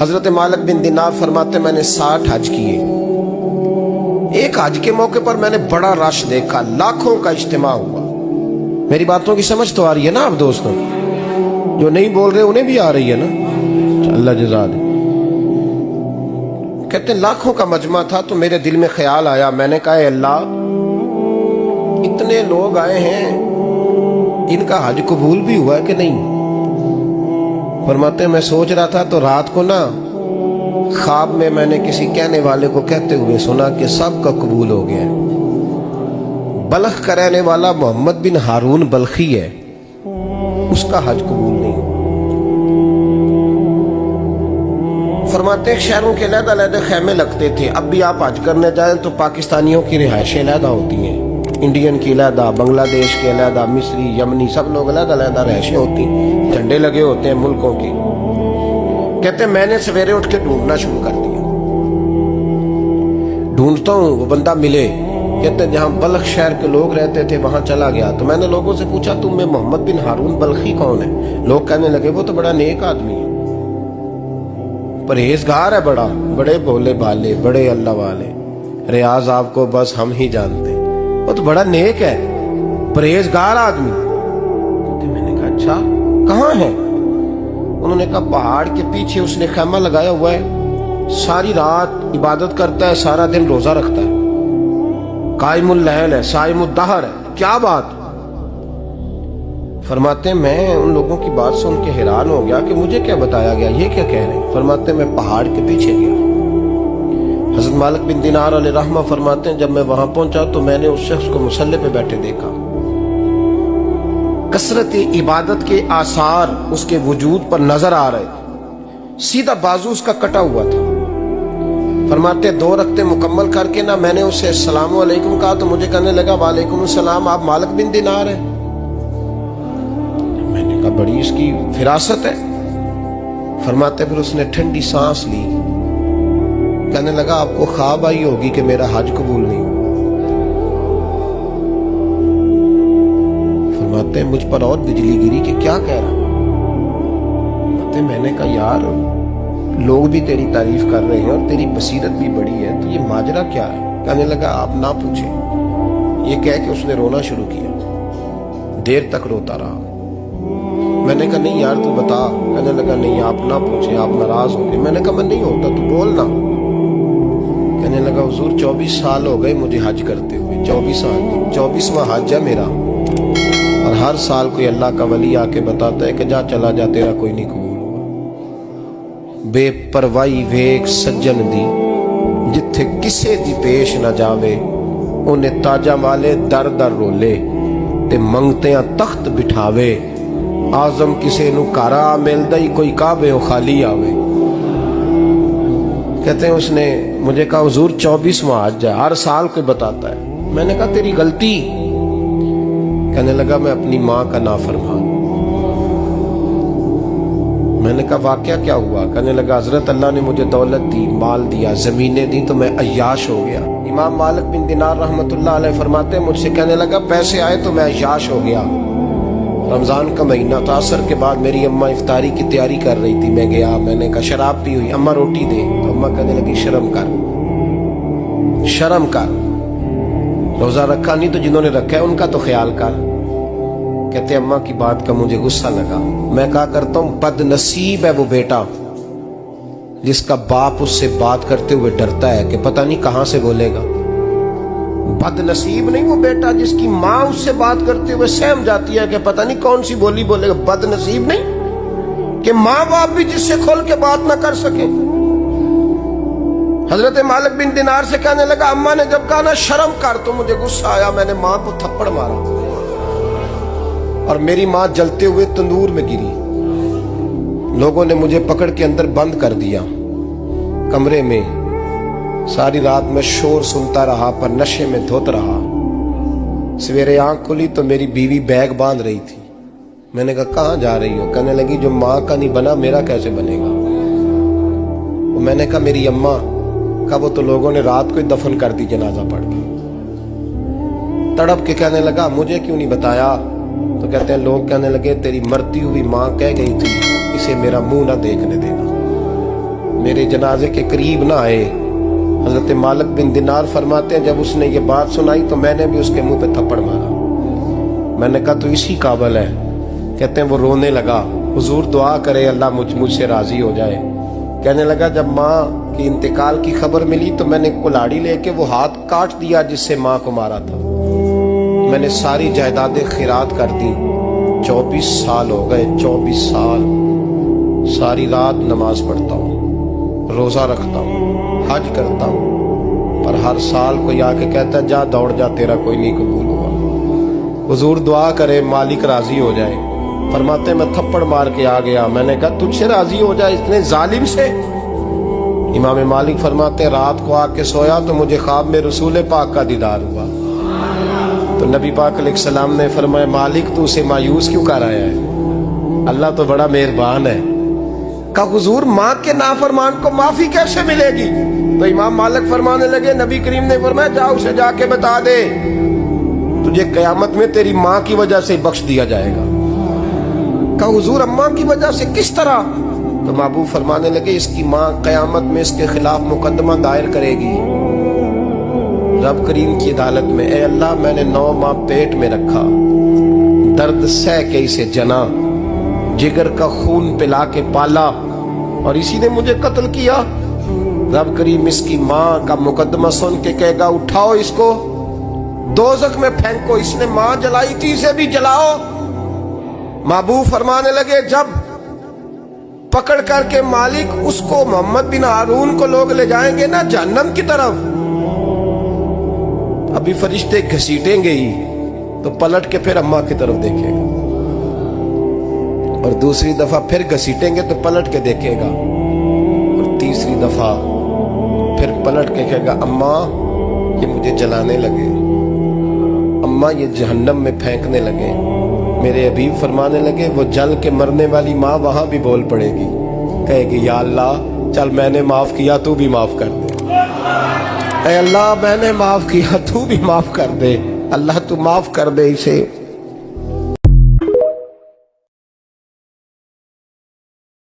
حضرت مالک بن دینار فرماتے میں نے 60 حج کیے. ایک حج کے موقع پر میں نے بڑا رش دیکھا, لاکھوں کا اجتماع ہوا. میری باتوں کی سمجھ تو آ رہی ہے نا آپ دوستوں؟ جو نہیں بول رہے انہیں بھی آ رہی ہے نا؟ اللہ جزا دے. کہتے ہیں لاکھوں کا مجمع تھا تو میرے دل میں خیال آیا, میں نے کہا اے اللہ, اتنے لوگ آئے ہیں, ان کا حج قبول بھی ہوا ہے کہ نہیں؟ فرماتے ہیں میں سوچ رہا تھا تو رات کو نا خواب میں میں نے کسی کہنے والے کو کہتے ہوئے سنا کہ سب کا قبول ہو گیا ہے. بلخ کا رہنے والا محمد بن ہارون بلخی ہے, اس کا حج قبول نہیں. فرماتے ہیں شہروں کے علیحدہ علیحدہ خیمے لگتے تھے. اب بھی آپ حج کرنے جائیں تو پاکستانیوں کی رہائشیں علیحدہ ہوتی ہیں, انڈین کی علیحدہ, بنگلہ دیش کے علیحدہ, مصری, یمنی, سب لوگ علیحدہ علیحدہ رہائشیں ہوتی ہیں, جھنڈے لگے ہوتے ہیں ملکوں کے. کہتے ہیں میں نے سویرے اٹھ کے ڈھونڈنا شروع کر دیا, ڈھونڈتا ہوں وہ بندہ ملے. کہتے ہیں جہاں بلخ شہر کے لوگ رہتے تھے وہاں چلا گیا تو میں نے لوگوں سے پوچھا تم میں محمد بن ہارون بلخی کون ہے؟ لوگ کہنے لگے وہ تو بڑا نیک آدمی ہے, پرہیزگار ہے, بڑے بھولے بھالے, بڑے اللہ والے, ریاض آپ کو بس ہم ہی جانتے ہیں, وہ تو بڑا نیک ہے, پرہیزگار آدمی. میں نے کہا اچھا کہاں ہے؟ انہوں نے کہا پہاڑ کے پیچھے اس نے خیمہ لگایا ہوا ہے, ساری رات عبادت کرتا ہے, سارا دن روزہ رکھتا ہے, قائم اللیل ہے, صائم الدہر ہے. کیا بات؟ فرماتے ہیں میں ان لوگوں کی بات سن کے حیران ہو گیا کہ مجھے کیا بتایا گیا, یہ کیا کہہ رہے ہیں. فرماتے ہیں میں پہاڑ کے پیچھے گیا. حضرت مالک بن دینار علیہ رحمہ فرماتے ہیں جب میں وہاں پہنچا تو میں نے اس شخص کو مصلی پہ بیٹھے دیکھا. کثرت عبادت کے آثار اس کے وجود پر نظر آ رہے. سیدھا بازو اس کا کٹا ہوا تھا. فرماتے 2 رکعتیں مکمل کر کے نا میں نے اسے السلام علیکم کہا تو مجھے کہنے لگا وعلیکم السلام, آپ مالک بن دینار ہیں؟ میں نے کہا بڑی اس کی فراست ہے. فرماتے پھر اس نے ٹھنڈی سانس لی, کہنے لگا آپ کو خواب آئی ہوگی کہ میرا حج قبول نہیں ہوا. فرماتے ہیں مجھ پر اور بجلی گری کہ کیا کہہ رہا. فرماتے میں نے کہا یار لوگ بھی تیری تعریف کر رہے ہیں اور تیری بصیرت بھی بڑی ہے, تو یہ ماجرا کیا ہے؟ کہنے لگا آپ نہ پوچھیں. یہ کہہ کے اس نے رونا شروع کیا, دیر تک روتا رہا. میں نے کہا نہیں یار تو بتا. کہنے لگا نہیں آپ نہ پوچھیں, آپ ناراض ہو گئے. میں نے کہا میں نہیں ہوتا, تو بولنا. کہنے لگا حضور 24 سال ہو گئے مجھے حج کرتے ہوئے, 24 سال, 24واں حج ہے میرا, اور ہر سال کوئی اللہ کا ولی آ کے بتاتا ہے کہ جا چلا جا تیرا کوئی نہیں قبول. بے پروائی ویک سجن دی جتھے کسے دی پیش نہ جاوے, انہیں تاجا والے در در رولے تے منگتیاں تخت بٹھاوے. آزم کسے نو کارا ملدا ہی کوئی کعبے و خالی آوے. کہتے ہیں اس نے مجھے کہا حضور 24واں حج ہے, ہر سال کوئی بتاتا ہے. میں نے کہا تیری غلطی. کہنے لگا میں اپنی ماں کا نافرمان. میں نے کہا واقعہ کیا ہوا؟ کہنے لگا حضرت اللہ نے مجھے دولت دی, مال دیا, زمینیں دی, تو میں عیاش ہو گیا. امام مالک بن دینار رحمت اللہ علیہ فرماتے ہیں مجھ سے کہنے لگا پیسے آئے تو میں عیاش ہو گیا. رمضان کا مہینہ تھا, عصر کے بعد میری اماں افطاری کی تیاری کر رہی تھی. میں گیا, میں نے کہا شراب پی ہوئی, اماں روٹی دے. تو اماں کہنے لگی شرم کر, شرم کر, روزہ رکھا نہیں تو جنہوں نے رکھا ہے ان کا تو خیال کر. کہتے اماں کی بات کا مجھے غصہ لگا. میں کہا کرتا ہوں بد نصیب ہے وہ بیٹا جس کا باپ اس سے بات کرتے ہوئے ڈرتا ہے کہ پتہ نہیں کہاں سے بولے گا. بد نصیب نہیں وہ بیٹا جس کی ماں اس سے بات کرتے ہوئے سہم جاتی ہے کہ پتہ نہیں کون سی بولی بولے گا. بد نصیب نہیں کہ ماں باپ بھی جس سے کھول کے بات نہ کر سکیں. حضرت مالک بن دینار سے کہنے لگا اماں نے جب کہا نا شرم کر تو مجھے غصہ آیا, میں نے ماں کو تھپڑ مارا اور میری ماں جلتے ہوئے تندور میں گری. لوگوں نے مجھے پکڑ کے اندر بند کر دیا کمرے میں. ساری رات میں شور سنتا رہا پر نشے میں دھوت رہا. سویرے آنکھ کھلی تو میری بیوی بیگ باندھ رہی تھی. میں نے کہا کہاں جا رہی ہو؟ کہنے لگی جو ماں کا نہیں بنا میرا کیسے بنے گا. میں نے کہا میری اماں کا وہ تو لوگوں نے رات کو ہی دفن کر دی جنازہ پڑھ کے. تڑپ کے کہنے لگا مجھے کیوں نہیں بتایا؟ تو کہتے ہیں لوگ کہنے لگے تیری مرتی ہوئی ماں کہہ گئی تھی اسے میرا منہ نہ دیکھنے دینا. میرے جنازے کے قریب نہ آئے۔ حضرت مالک بن دینار فرماتے ہیں جب اس نے یہ بات سنائی تو میں نے بھی اس کے منہ پہ تھپڑ مارا۔ میں نے کہا تو اسی قابل ہے۔ کہتے ہیں وہ رونے لگا، حضور دعا کرے اللہ مجھ سے راضی ہو جائے۔ کہنے لگا جب ماں کی انتقال کی خبر ملی تو میں نے کلاڑی لے کے وہ ہاتھ کاٹ دیا جس سے ماں کو مارا تھا۔ میں نے ساری جائیدادیں خیرات کر دی۔ 24 سال ہو گئے، 24 سال ساری رات نماز پڑھتا ہوں، روزہ رکھتا ہوں، حج کرتا ہوں، پر ہر سال کوئی آ کے کہتا ہے جا دوڑ جا تیرا کوئی نہیں قبول ہوا۔ حضور دعا کرے مالک راضی ہو جائے۔ فرماتے میں تھپڑ مار کے آ گیا، میں نے کہا تجھ سے راضی ہو جائے اتنے ظالم سے؟ امام مالک فرماتے رات کو آ کے سویا تو مجھے خواب میں رسول پاک کا دیدار ہوا۔ تو نبی پاک علیہ السلام نے فرمایا مالک تو اسے مایوس کیوں کر آیا ہے؟ اللہ تو بڑا مہربان ہے۔ کہا حضور ماں کے نافرمان کو معافی کیسے ملے گی؟ تو امام مالک فرمانے لگے نبی کریم نے فرمایا جا اسے جا کے بتا دے تجھے قیامت میں تیری ماں کی وجہ سے بخش دیا جائے گا۔ کہا حضور اماں کی وجہ سے کس طرح؟ تو محبوب فرمانے لگے اس کی ماں قیامت میں اس کے خلاف مقدمہ دائر کرے گی رب کریم کی عدالت میں، اے اللہ میں نے 9 ماہ پیٹ میں رکھا، درد سہ کے اسے جنا، جگر کا خون پلا کے پالا اور اسی نے مجھے قتل کیا۔ رب کریم اس کی ماں کا مقدمہ سن کے کہے گا اٹھاؤ اس کو دوزخ میں پھینکو، اس نے ماں جلائی تھی اسے بھی جلاؤ۔ محبوب فرمانے لگے جب پکڑ کر کے مالک اس کو محمد بن ہارون کو لوگ لے جائیں گے نا جہنم کی طرف، ابھی فرشتے گھسیٹیں گے ہی تو پلٹ کے پھر اماں کی طرف دیکھے گا اور دوسری دفعہ پھر گھسیٹیں گے تو پلٹ کے دیکھے گا اور تیسری دفعہ پھر پلٹ کے کہے گا اماں یہ مجھے جلانے لگے، اماں یہ جہنم میں پھینکنے لگے۔ میرے حبیب فرمانے لگے وہ جل کے مرنے والی ماں وہاں بھی بول پڑے گی، کہے گی یا اللہ چل میں نے معاف کیا تو بھی معاف کر دے، اے اللہ میں نے معاف کیا تو بھی معاف کر دے، اللہ تو معاف کر دے اسے۔